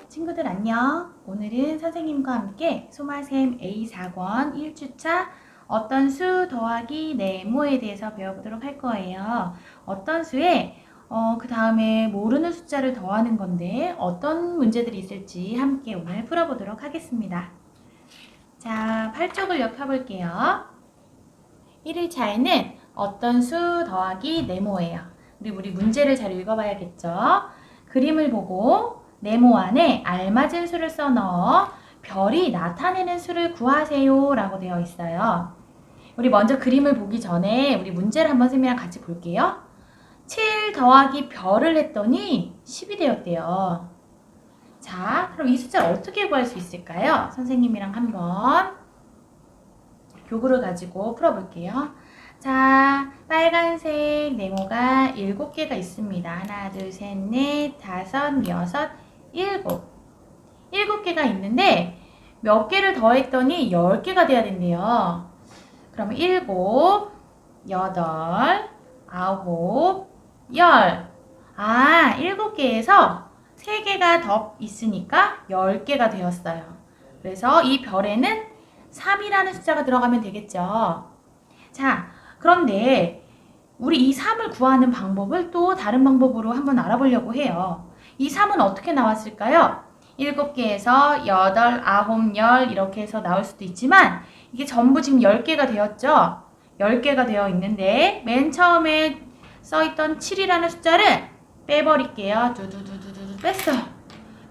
친구들 안녕. 오늘은 선생님과 함께 소마셈 A4권 1주차 어떤 수 더하기 네모에 대해서 배워보도록 할 거예요. 어떤 수에 그 다음에 모르는 숫자를 더하는 건데 어떤 문제들이 있을지 함께 오늘 풀어보도록 하겠습니다. 자, 8쪽을 펴볼게요. 1일차에는 어떤 수 더하기 네모예요. 우리 문제를 잘 읽어봐야겠죠. 그림을 보고 네모 안에 알맞은 수를 써넣어 별이 나타내는 수를 구하세요 라고 되어 있어요. 우리 먼저 그림을 보기 전에 우리 문제를 한번 선생님이랑 같이 볼게요. 7 더하기 별을 했더니 10이 되었대요. 자, 그럼 이 숫자를 어떻게 구할 수 있을까요? 선생님이랑 한번 교구를 가지고 풀어볼게요. 자, 빨간색 네모가 7개가 있습니다. 하나, 둘, 셋, 넷, 다섯, 여섯, 일곱. 7개가 있는데 몇 개를 더했더니 10개가 돼야 된대요. 그러면 7, 8, 9, 10. 7개에서 3개가 더 있으니까 10개가 되었어요. 그래서 이 별에는 3이라는 숫자가 들어가면 되겠죠. 자, 그런데 우리 이 3을 구하는 방법을 또 다른 방법으로 한번 알아보려고 해요. 이 3은 어떻게 나왔을까요? 7개에서 8, 9, 10 이렇게 해서 나올 수도 있지만 이게 전부 지금 10개가 되었죠? 10개가 되어 있는데 맨 처음에 써있던 7이라는 숫자를 빼버릴게요. 두두두두두 뺐어요.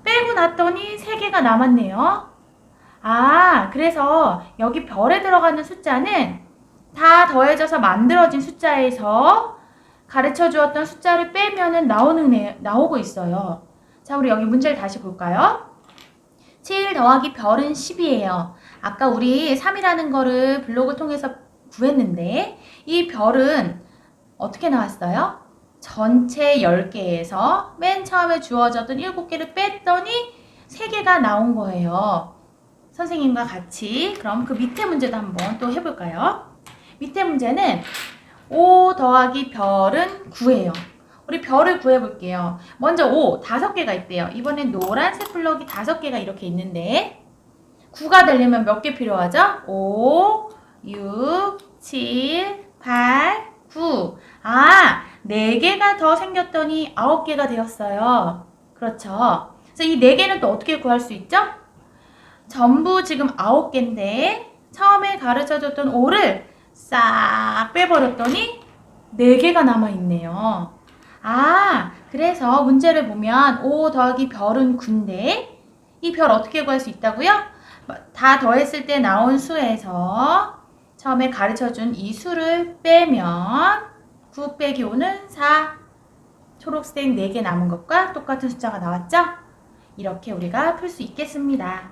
빼고 났더니 3개가 남았네요. 그래서 여기 별에 들어가는 숫자는 다 더해져서 만들어진 숫자에서 가르쳐 주었던 숫자를 빼면은 나오고 있어요. 자, 우리 여기 문제를 다시 볼까요? 7 더하기 별은 10이에요. 아까 우리 3이라는 거를 블록을 통해서 구했는데 이 별은 어떻게 나왔어요? 전체 10개에서 맨 처음에 주어졌던 7개를 뺐더니 3개가 나온 거예요. 선생님과 같이 그럼 그 밑에 문제도 한번 또 해볼까요? 밑에 문제는 5 더하기 별은 9예요. 우리 별을 구해볼게요. 먼저 5, 5개가 있대요. 이번엔 노란색 블럭이 5개가 이렇게 있는데 9가 되려면 몇 개 필요하죠? 5, 6, 7, 8, 9. 4개가 더 생겼더니 9개가 되었어요. 그렇죠? 그래서 이 4개는 또 어떻게 구할 수 있죠? 전부 지금 9개인데 처음에 가르쳐줬던 5를 싹 빼버렸더니 4개가 남아있네요. 그래서 문제를 보면 5 더하기 별은 9인데 이 별 어떻게 구할 수 있다고요? 다 더했을 때 나온 수에서 처음에 가르쳐준 이 수를 빼면 9 빼기 5는 4. 초록색 4개 남은 것과 똑같은 숫자가 나왔죠? 이렇게 우리가 풀 수 있겠습니다.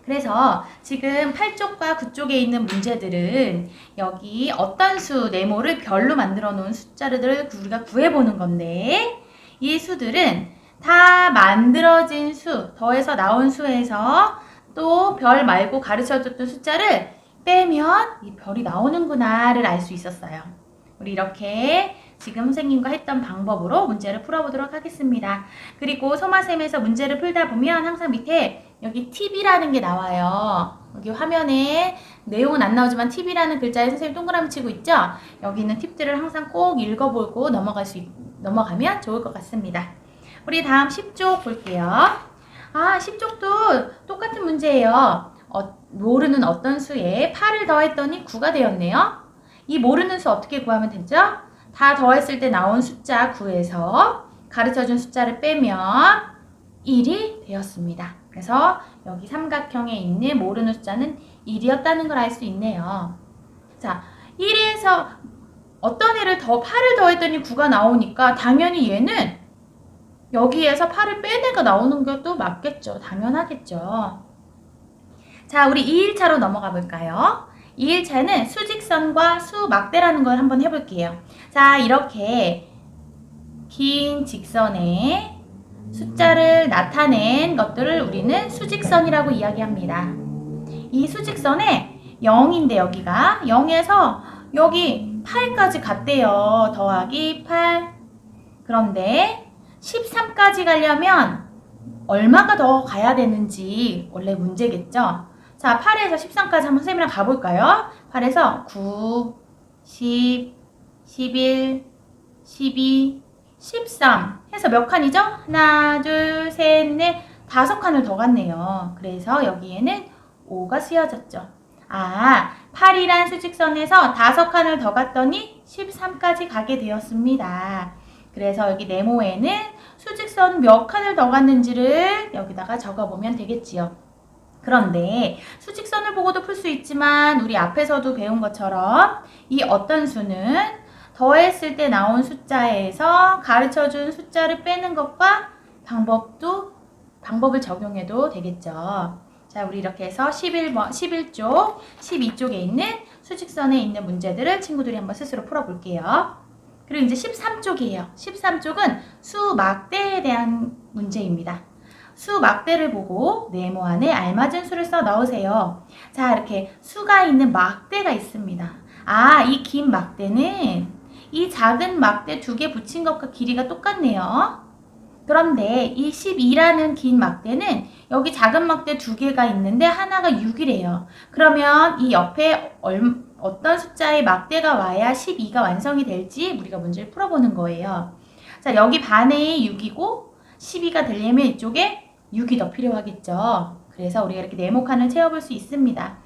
그래서 지금 8쪽과 9쪽에 있는 문제들은 여기 어떤 수 네모를 별로 만들어 놓은 숫자들을 우리가 구해보는 건데 이 수들은 다 만들어진 수, 더해서 나온 수에서 또 별 말고 가르쳐줬던 숫자를 빼면 이 별이 나오는구나를 알 수 있었어요. 우리 이렇게 지금 선생님과 했던 방법으로 문제를 풀어보도록 하겠습니다. 그리고 소마셈에서 문제를 풀다 보면 항상 밑에 여기 팁이라는 게 나와요. 여기 화면에 내용은 안 나오지만 팁이라는 글자에 선생님 동그라미 치고 있죠? 여기 있는 팁들을 항상 꼭 읽어보고 넘어가면 좋을 것 같습니다. 우리 다음 10쪽 볼게요. 10쪽도 똑같은 문제예요. 모르는 어떤 수에 8을 더했더니 9가 되었네요. 이 모르는 수 어떻게 구하면 되죠? 다 더했을 때 나온 숫자 9에서 가르쳐준 숫자를 빼면 1이 되었습니다. 그래서 여기 삼각형에 있는 모르는 숫자는 1이었다는 걸 알 수 있네요. 자, 1에서 어떤 애를 8을 더했더니 9가 나오니까 당연히 얘는 여기에서 8을 뺀 애가 나오는 것도 맞겠죠. 당연하겠죠. 자, 우리 2일차로 넘어가 볼까요? 2일차는 수직선과 수막대라는 걸 한번 해볼게요. 자, 이렇게 긴 직선에 숫자를 나타낸 것들을 우리는 수직선이라고 이야기합니다. 이 수직선에 0인데 여기가 0에서 여기 8까지 갔대요. 더하기 8. 그런데 13까지 가려면 얼마가 더 가야 되는지 원래 문제겠죠? 자, 8에서 13까지 한번 선생님이랑 가볼까요? 8에서 9, 10, 11, 12, 13 해서 몇 칸이죠? 하나, 둘, 셋, 넷, 5칸을 더 갔네요. 그래서 여기에는 5가 쓰여졌죠. 아, 8이란 수직선에서 5칸을 더 갔더니 13까지 가게 되었습니다. 그래서 여기 네모에는 수직선 몇 칸을 더 갔는지를 여기다가 적어보면 되겠지요. 그런데 수직선을 보고도 풀 수 있지만 우리 앞에서도 배운 것처럼 이 어떤 수는 더했을 때 나온 숫자에서 가르쳐준 숫자를 빼는 것과 방법을 적용해도 되겠죠. 자, 우리 이렇게 해서 11쪽, 12쪽에 있는 수직선에 있는 문제들을 친구들이 한번 스스로 풀어볼게요. 그리고 이제 13쪽이에요. 13쪽은 수막대에 대한 문제입니다. 수막대를 보고 네모 안에 알맞은 수를 써 넣으세요. 자, 이렇게 수가 있는 막대가 있습니다. 아, 이 긴 막대는 이 작은 막대 2개 붙인 것과 길이가 똑같네요. 그런데 이 12라는 긴 막대는 여기 작은 막대 2개가 있는데 하나가 6이래요. 그러면 이 옆에 어떤 숫자의 막대가 와야 12가 완성이 될지 우리가 문제를 풀어보는 거예요. 자, 여기 반에 6이고 12가 되려면 이쪽에 6이 더 필요하겠죠. 그래서 우리가 이렇게 네모칸을 채워볼 수 있습니다.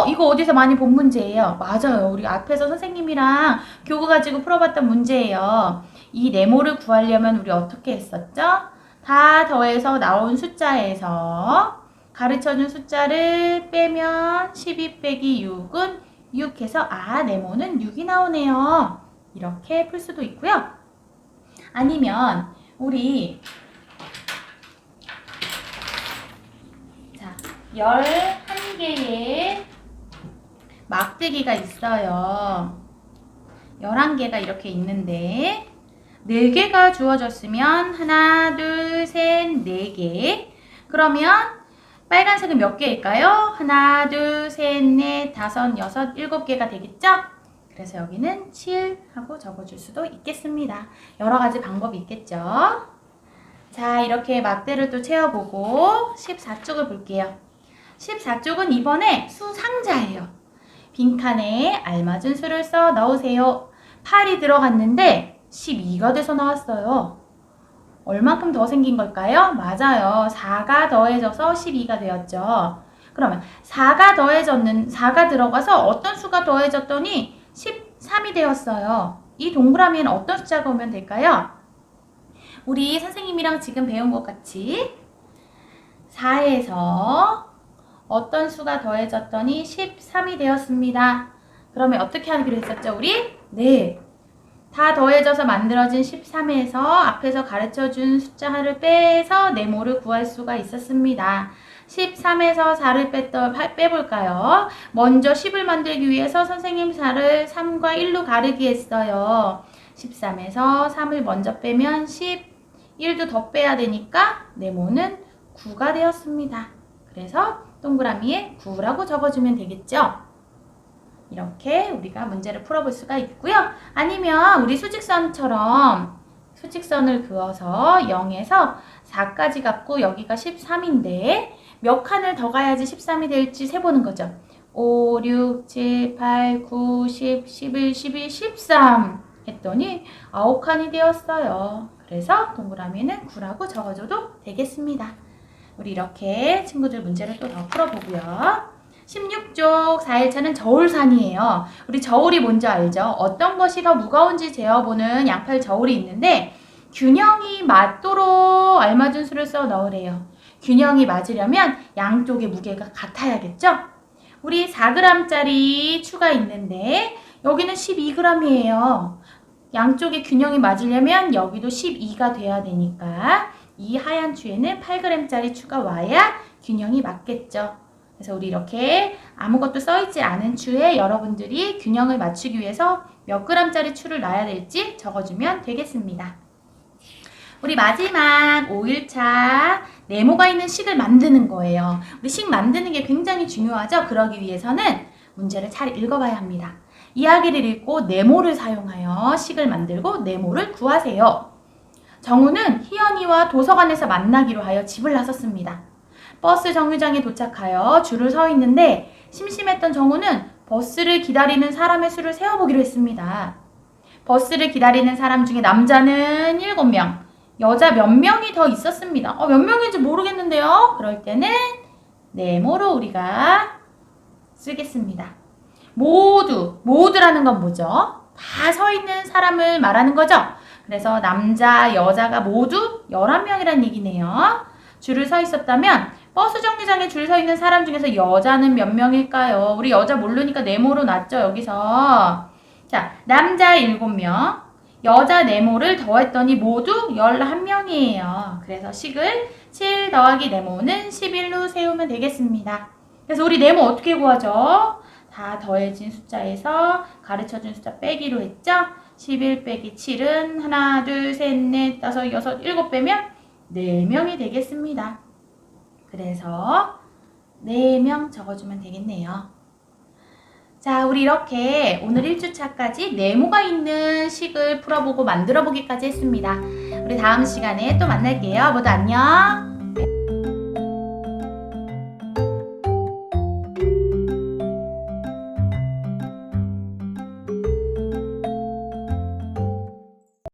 이거 어디서 많이 본 문제예요? 맞아요. 우리 앞에서 선생님이랑 교구 가지고 풀어봤던 문제예요. 이 네모를 구하려면 우리 어떻게 했었죠? 다 더해서 나온 숫자에서 가르쳐준 숫자를 빼면 12 빼기 6은 6 해서 네모는 6이 나오네요. 이렇게 풀 수도 있고요. 아니면 우리 11개의 막대기가 있어요. 11개가 이렇게 있는데 4개가 주어졌으면 하나, 둘, 셋, 4개. 그러면 빨간색은 몇 개일까요? 하나, 둘, 셋, 넷, 다섯, 여섯, 7개가 되겠죠? 그래서 여기는 7 하고 적어줄 수도 있겠습니다. 여러 가지 방법이 있겠죠? 자, 이렇게 막대를 또 채워보고 14쪽을 볼게요. 14쪽은 이번에 수상자예요. 빈칸에 알맞은 수를 써 넣으세요. 8이 들어갔는데 12가 돼서 나왔어요. 얼만큼 더 생긴 걸까요? 맞아요. 4가 더해져서 12가 되었죠. 그러면 4가 들어가서 어떤 수가 더해졌더니 13이 되었어요. 이 동그라미에는 어떤 숫자가 오면 될까요? 우리 선생님이랑 지금 배운 것 같이 4에서 어떤 수가 더해졌더니 13이 되었습니다. 그러면 어떻게 하기로 했었죠, 우리? 네. 다 더해져서 만들어진 13에서 앞에서 가르쳐준 숫자를 빼서 네모를 구할 수가 있었습니다. 13에서 4를 빼볼까요? 먼저 10을 만들기 위해서 선생님 4를 3과 1로 가르기 했어요. 13에서 3을 먼저 빼면 1도 더 빼야 되니까 네모는 9가 되었습니다. 그래서 동그라미에 9라고 적어주면 되겠죠? 이렇게 우리가 문제를 풀어볼 수가 있고요. 아니면 우리 수직선처럼 수직선을 그어서 0에서 4까지 갖고 여기가 13인데 몇 칸을 더 가야지 13이 될지 세보는 거죠. 5, 6, 7, 8, 9, 10, 11, 12, 13 했더니 9칸이 되었어요. 그래서 동그라미는 9라고 적어줘도 되겠습니다. 우리 이렇게 친구들 문제를 또 더 풀어보고요. 16쪽 4일차는 저울산이에요. 우리 저울이 뭔지 알죠? 어떤 것이 더 무거운지 재어보는 양팔 저울이 있는데 균형이 맞도록 알맞은 수를 써 넣으래요. 균형이 맞으려면 양쪽의 무게가 같아야겠죠? 우리 4g짜리 추가 있는데 여기는 12g이에요. 양쪽의 균형이 맞으려면 여기도 12가 돼야 되니까 이 하얀 추에는 8g짜리 추가 와야 균형이 맞겠죠. 그래서 우리 이렇게 아무것도 써있지 않은 추에 여러분들이 균형을 맞추기 위해서 몇 g짜리 추를 놔야 될지 적어주면 되겠습니다. 우리 마지막 5일차 네모가 있는 식을 만드는 거예요. 우리 식 만드는 게 굉장히 중요하죠. 그러기 위해서는 문제를 잘 읽어봐야 합니다. 이야기를 읽고 네모를 사용하여 식을 만들고 네모를 구하세요. 정우는 희연이와 도서관에서 만나기로 하여 집을 나섰습니다. 버스 정류장에 도착하여 줄을 서 있는데 심심했던 정우는 버스를 기다리는 사람의 수를 세어보기로 했습니다. 버스를 기다리는 사람 중에 남자는 7명, 여자 몇 명이 더 있었습니다. 몇 명인지 모르겠는데요. 그럴 때는 네모로 우리가 쓰겠습니다. 모두라는 건 뭐죠? 다 서 있는 사람을 말하는 거죠. 그래서 남자, 여자가 모두 11명이란 얘기네요. 줄을 서 있었다면 버스 정류장에 줄 서 있는 사람 중에서 여자는 몇 명일까요? 우리 여자 모르니까 네모로 놨죠, 여기서. 자, 남자 7명, 여자 네모를 더했더니 모두 11명이에요. 그래서 식을 7 더하기 네모는 11로 세우면 되겠습니다. 그래서 우리 네모 어떻게 구하죠? 다 더해진 숫자에서 가르쳐준 숫자 빼기로 했죠? 11 빼기 7은 하나, 둘, 셋, 넷, 다섯, 여섯, 일곱 빼면 4명이 되겠습니다. 그래서 4명 적어주면 되겠네요. 자, 우리 이렇게 오늘 1주차까지 네모가 있는 식을 풀어보고 만들어보기까지 했습니다. 우리 다음 시간에 또 만날게요. 모두 안녕!